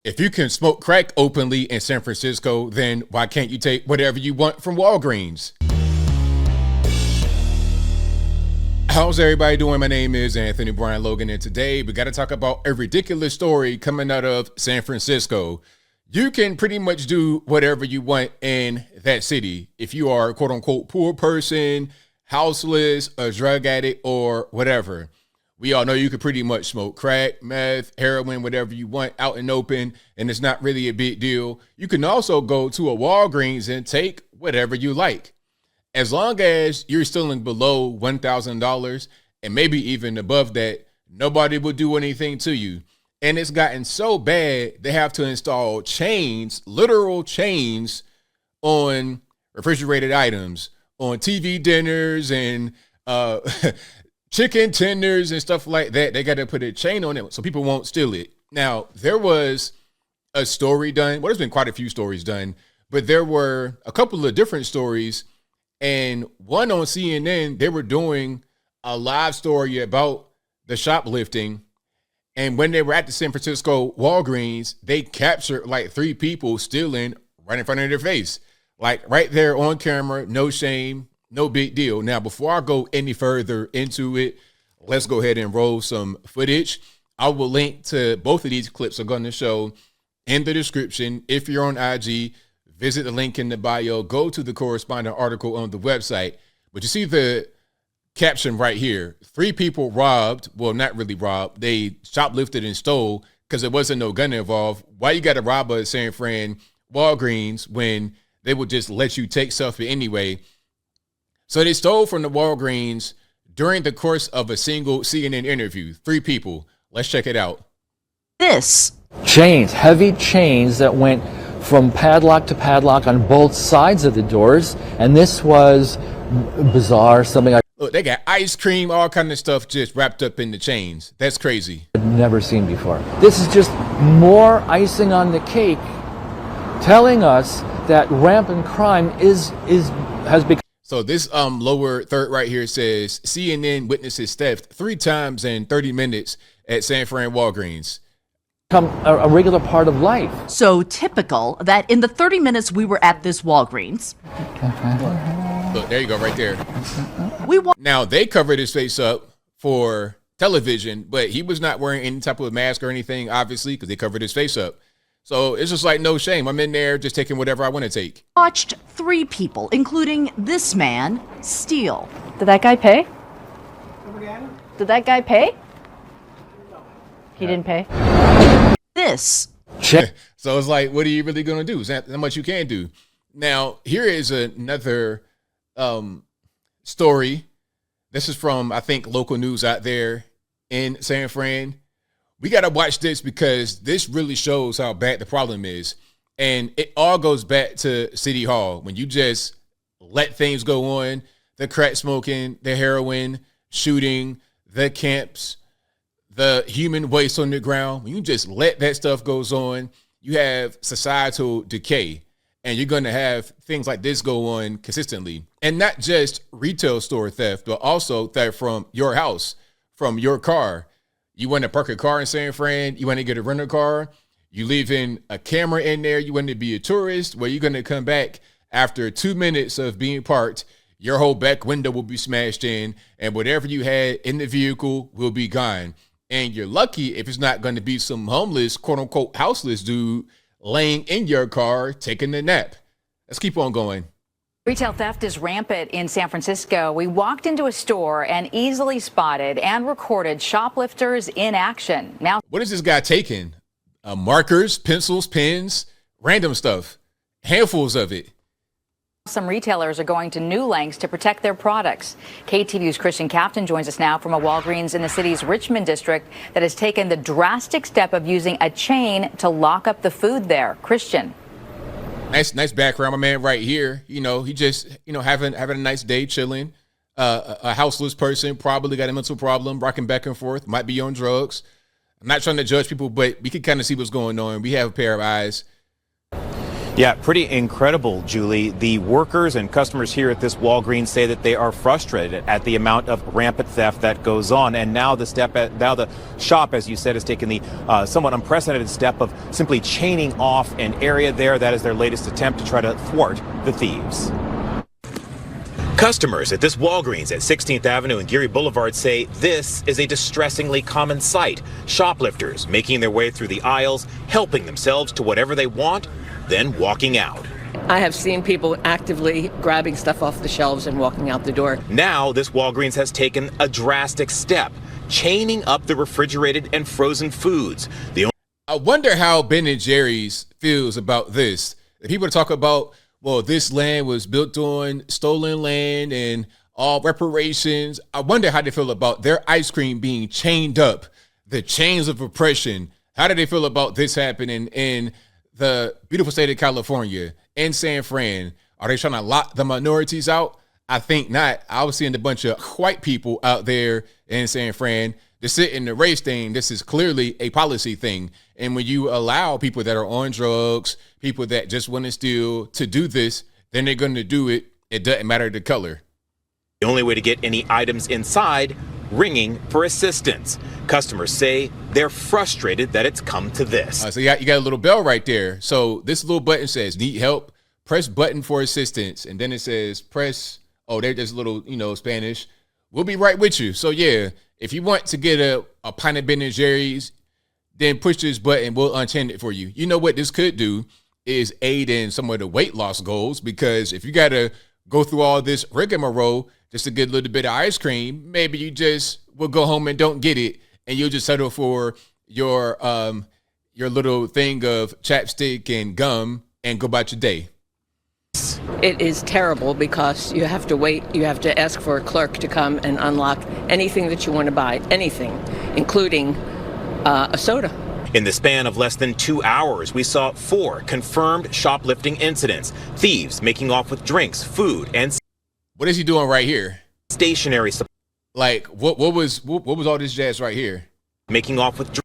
If you can smoke crack openly in San Francisco, then why can't you take whatever you want from Walgreens? How's everybody doing? My name is Anthony Brian Logan, and today we got to talk about a ridiculous story coming out of San Francisco. You can pretty much do whatever you want in that city. If you are a quote unquote poor person, houseless, a drug addict, or whatever. We all know you could pretty much smoke crack, meth, heroin, whatever you want out in open, and it's not really a big deal. You can also go to a Walgreens and take whatever you like. As long as you're stealing below $1,000 and maybe even above that, nobody will do anything to you. And it's gotten so bad, they have to install chains, literal chains on refrigerated items, on TV dinners and chicken tenders and stuff like that. They got to put a chain on it so people won't steal it. Now, there was a story done. Well, there's been quite a few stories done, but there were a couple of different stories. And one on CNN, they were doing a live story about the shoplifting. And when they were at the San Francisco Walgreens, they captured like 3 people stealing right in front of their face. Like right there on camera, no shame. No big deal. Now, before I go any further into it, let's go ahead and roll some footage. I will link to both of these clips I'm going to show in the description. If you're on IG, visit the link in the bio. Go to the corresponding article on the website. But you see the caption right here. 3 people robbed. Well, not really robbed. They shoplifted and stole because there wasn't no gun involved. Why you got to rob a San Fran Walgreens when they would just let you take stuff anyway? So they stole from the Walgreens during the course of a single CNN interview. 3 people. Let's check it out. This. Chains, heavy chains that went from padlock to padlock on both sides of the doors. And this was bizarre, something Look, they got ice cream, all kind of stuff just wrapped up in the chains. That's crazy. I'd never seen before. This is just more icing on the cake, telling us that rampant crime has become. So this lower third right here says CNN witnesses theft 3 times in 30 minutes at San Fran Walgreens. A regular part of life. So typical that in the 30 minutes we were at this Walgreens. Look, there you go, right there. Now, they covered his face up for television, but he was not wearing any type of mask or anything, obviously, because they covered his face up. So it's just like no shame. I'm in there just taking whatever I want to take. Watched 3 people, including this man, steal. Did that guy pay? Did that guy pay? He didn't pay. This. So it's like, what are you really going to do? Is that how much you can do? Now, here is another story. This is from, I think, local news out there in San Fran. We got to watch this because this really shows how bad the problem is. And it all goes back to City Hall. When you just let things go on, the crack smoking, the heroin, shooting, the camps, the human waste on the ground, when you just let that stuff goes on, you have societal decay. And you're going to have things like this go on consistently. And not just retail store theft, but also theft from your house, from your car. You want to park a car in San Fran, you want to get a rental car, you leaving a camera in there, you want to be a tourist, well, you're going to come back after 2 minutes of being parked, your whole back window will be smashed in, and whatever you had in the vehicle will be gone. And you're lucky if it's not going to be some homeless, quote unquote, houseless dude laying in your car taking a nap. Let's keep on going. Retail theft is rampant in San Francisco. We walked into a store and easily spotted and recorded shoplifters in action. Now, what is this guy taking? Markers, pencils, pens, random stuff, handfuls of it. some retailers are going to new lengths to protect their products. KTVU's Christian Captain joins us now from a Walgreens in the city's Richmond district that has taken the drastic step of using a chain to lock up the food there. Christian. Nice background, my man, right here. You know, he just, having a nice day, chilling. A houseless person, probably got a mental problem, rocking back and forth, might be on drugs. I'm not trying to judge people, but we can kind of see what's going on. We have a pair of eyes. Yeah, pretty incredible, Julie. The workers and customers here at this Walgreens say that they are frustrated at the amount of rampant theft that goes on. And now the shop, as you said, has taken the somewhat unprecedented step of simply chaining off an area there. That is their latest attempt to try to thwart the thieves. Customers at this Walgreens at 16th Avenue and Geary Boulevard say this is a distressingly common sight. Shoplifters making their way through the aisles, helping themselves to whatever they want, then walking out. I have seen people actively grabbing stuff off the shelves and walking out the door. Now this Walgreens has taken a drastic step, chaining up the refrigerated and frozen foods. I wonder how Ben & Jerry's feels about this. People talk about, well, this land was built on stolen land and all reparations. I wonder how they feel about their ice cream being chained up, the chains of oppression. How do they feel about this happening in the beautiful state of California, in San Fran? Are they trying to lock the minorities out? I think not. I was seeing a bunch of white people out there in San Fran to sit in the race thing. This is clearly a policy thing. And when you allow people that are on drugs, people that just want to steal, to do this, then they're going to do it. It doesn't matter the color. The only way to get any items inside, ringing for assistance. Customers say they're frustrated that it's come to this. So you got a little bell right there. So this little button says, need help? Press button for assistance. And then it says press, there's a little, Spanish. We'll be right with you. So yeah, if you want to get a pint of Ben & Jerry's, then push this button. We'll unchain it for you. You know what this could do is aid in some of the weight loss goals, because if you got to go through all this rigmarole just to get a little bit of ice cream, maybe you just will go home and don't get it, and you'll just settle for your little thing of chapstick and gum and go about your day. It is terrible because you have to wait. You have to ask for a clerk to come and unlock anything that you want to buy, anything, including a soda. In the span of less than 2 hours, we saw 4 confirmed shoplifting incidents. Thieves making off with drinks, food, and what is he doing right here? Stationery. Like what was all this jazz right here? Making off with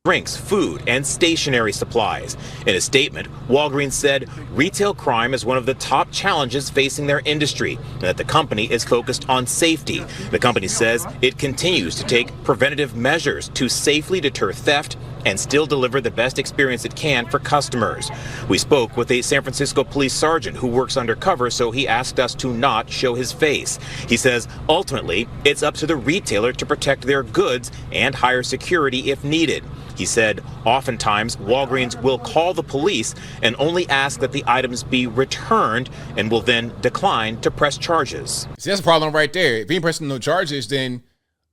drinks, food, and stationery supplies. In a statement, Walgreens said retail crime is one of the top challenges facing their industry and that the company is focused on safety. The company says it continues to take preventative measures to safely deter theft and still deliver the best experience it can for customers. We spoke with a San Francisco police sergeant who works undercover, so he asked us to not show his face. He says ultimately it's up to the retailer to protect their goods and hire security if needed. He said oftentimes Walgreens will call the police and only ask that the items be returned and will then decline to press charges. See, that's a problem right there. If you ain't pressing no charges, then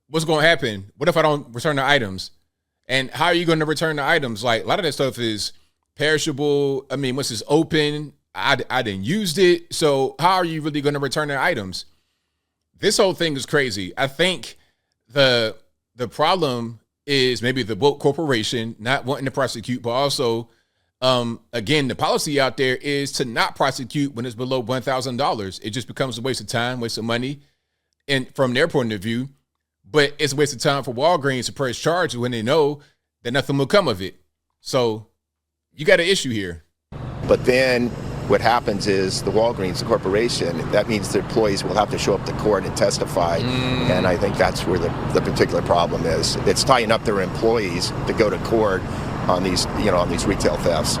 what's going to happen? What if I don't return the items? And how are you going to return the items? Like, a lot of that stuff is perishable. I mean, once it's open, I didn't use it. So how are you really going to return the items? This whole thing is crazy. I think the problem is maybe the woke corporation not wanting to prosecute, but also, again, the policy out there is to not prosecute when it's below $1,000. It just becomes a waste of time, waste of money, and from their point of view. But it's a waste of time for Walgreens to press charges when they know that nothing will come of it. So you got an issue here. But then what happens is the Walgreens, the corporation, that means the employees will have to show up to court and testify. And I think that's where the particular problem is. It's tying up their employees to go to court on these, on these retail thefts.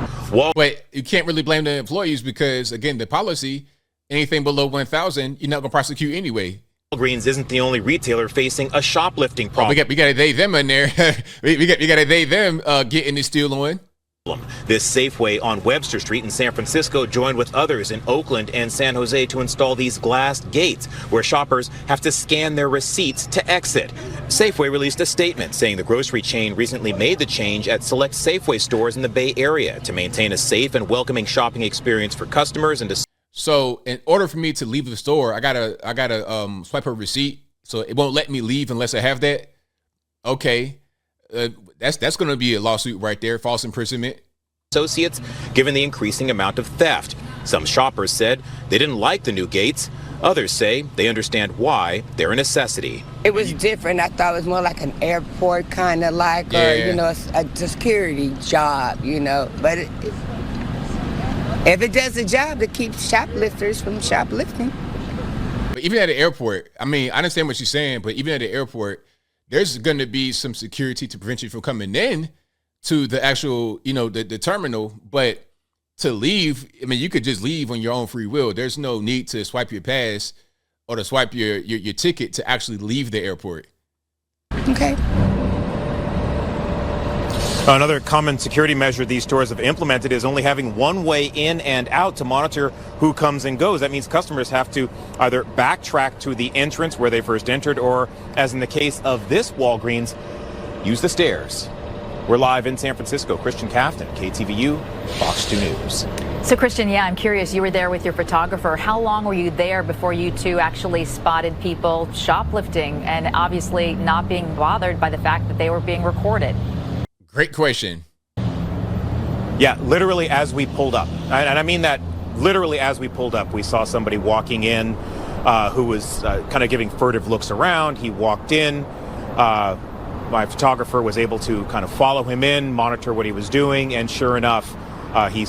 But you can't really blame the employees because, again, the policy, anything below 1,000, you're not going to prosecute anyway. Walgreens isn't the only retailer facing a shoplifting problem. We got a they them in there. we got a they them getting this steal on. This Safeway on Webster Street in San Francisco joined with others in Oakland and San Jose to install these glass gates where shoppers have to scan their receipts to exit. Safeway released a statement saying the grocery chain recently made the change at select Safeway stores in the Bay Area to maintain a safe and welcoming shopping experience for customers and to. So in order for me to leave the store, I gotta swipe a receipt. So it won't let me leave unless I have that. Okay, that's going to be a lawsuit right there, false imprisonment. Associates, given the increasing amount of theft. Some shoppers said they didn't like the new gates. Others say they understand why they're a necessity. It was different. I thought it was more like an airport kind of like, or, a security job, but If it does the job, it keeps shoplifters from shoplifting. But even at the airport, I mean, I understand what you're saying, but even at the airport, there's going to be some security to prevent you from coming in to the actual, the terminal. But to leave, I mean, you could just leave on your own free will. There's no need to swipe your pass or to swipe your ticket to actually leave the airport. Okay. Another common security measure these stores have implemented is only having one way in and out to monitor who comes and goes. That means customers have to either backtrack to the entrance where they first entered, or, as in the case of this Walgreens, use the stairs. We're live in San Francisco. Christian Captain, KTVU, Fox 2 News. So, Christian, I'm curious. You were there with your photographer. How long were you there before you two actually spotted people shoplifting and obviously not being bothered by the fact that they were being recorded? Great question. Yeah, literally as we pulled up. And I mean that literally as we pulled up, we saw somebody walking in who was kind of giving furtive looks around. He walked in. My photographer was able to kind of follow him in, monitor what he was doing. And sure enough, he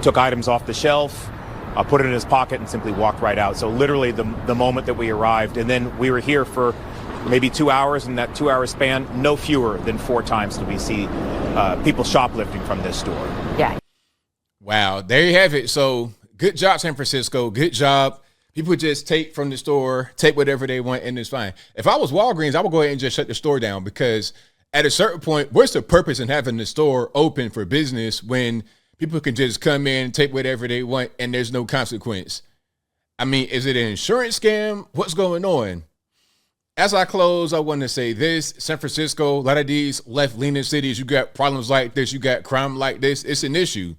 took items off the shelf, put it in his pocket, and simply walked right out. So literally the moment that we arrived. And then we were here for maybe 2 hours. In that 2 hour span, no fewer than 4 times did we see people shoplifting from this store. Yeah. Wow. There you have it. So good job, San Francisco. Good job. People just take from the store, take whatever they want, and it's fine. If I was Walgreens, I would go ahead and just shut the store down, because at a certain point, what's the purpose in having the store open for business when people can just come in, take whatever they want, and there's no consequence? I mean, is it an insurance scam? What's going on? As I close, I want to say this. San Francisco, a lot of these left-leaning cities, you got problems like this, you got crime like this. It's an issue.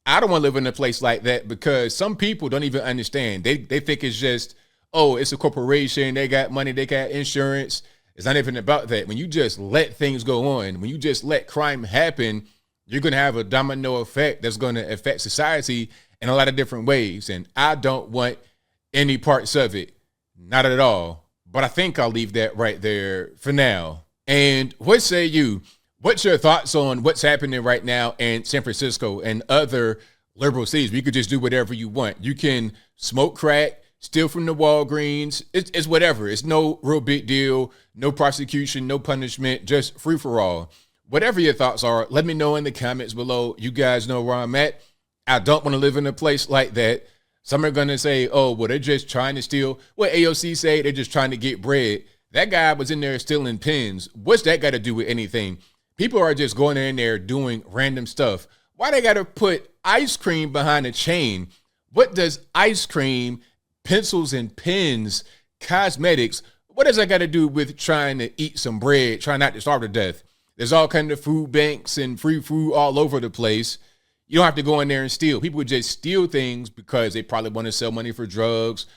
I don't want to live in a place like that, because some people don't even understand. They think it's just, oh, it's a corporation. They got money. They got insurance. It's not even about that. When you just let things go on, when you just let crime happen, you're going to have a domino effect that's going to affect society in a lot of different ways. And I don't want any parts of it. Not at all. But I think I'll leave that right there for now. And what say you? What's your thoughts on what's happening right now in San Francisco and other liberal cities? You could just do whatever you want. You can smoke crack, steal from the Walgreens. It's whatever. It's no real big deal. No prosecution, no punishment, just free for all. Whatever your thoughts are, let me know in the comments below. You guys know where I'm at. I don't want to live in a place like that. Some are going to say, oh, well, they're just trying to steal. What AOC say, they're just trying to get bread. That guy was in there stealing pens. What's that got to do with anything? People are just going in there doing random stuff. Why they got to put ice cream behind a chain? What does ice cream, pencils and pens, cosmetics, what does that got to do with trying to eat some bread, trying not to starve to death? There's all kinds of food banks and free food all over the place. You don't have to go in there and steal. People would just steal things because they probably want to sell money for drugs,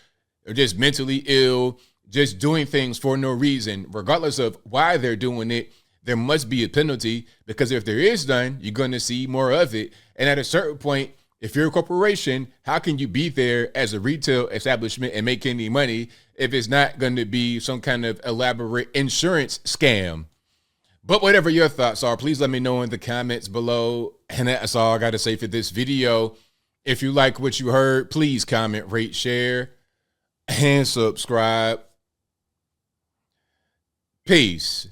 or just mentally ill, just doing things for no reason. Regardless of why they're doing it, there must be a penalty, because if there is none, you're going to see more of it. And at a certain point, if you're a corporation, how can you be there as a retail establishment and make any money if it's not going to be some kind of elaborate insurance scam? But whatever your thoughts are, please let me know in the comments below. And that's all I got to say for this video. If you like what you heard, please comment, rate, share, and subscribe. Peace.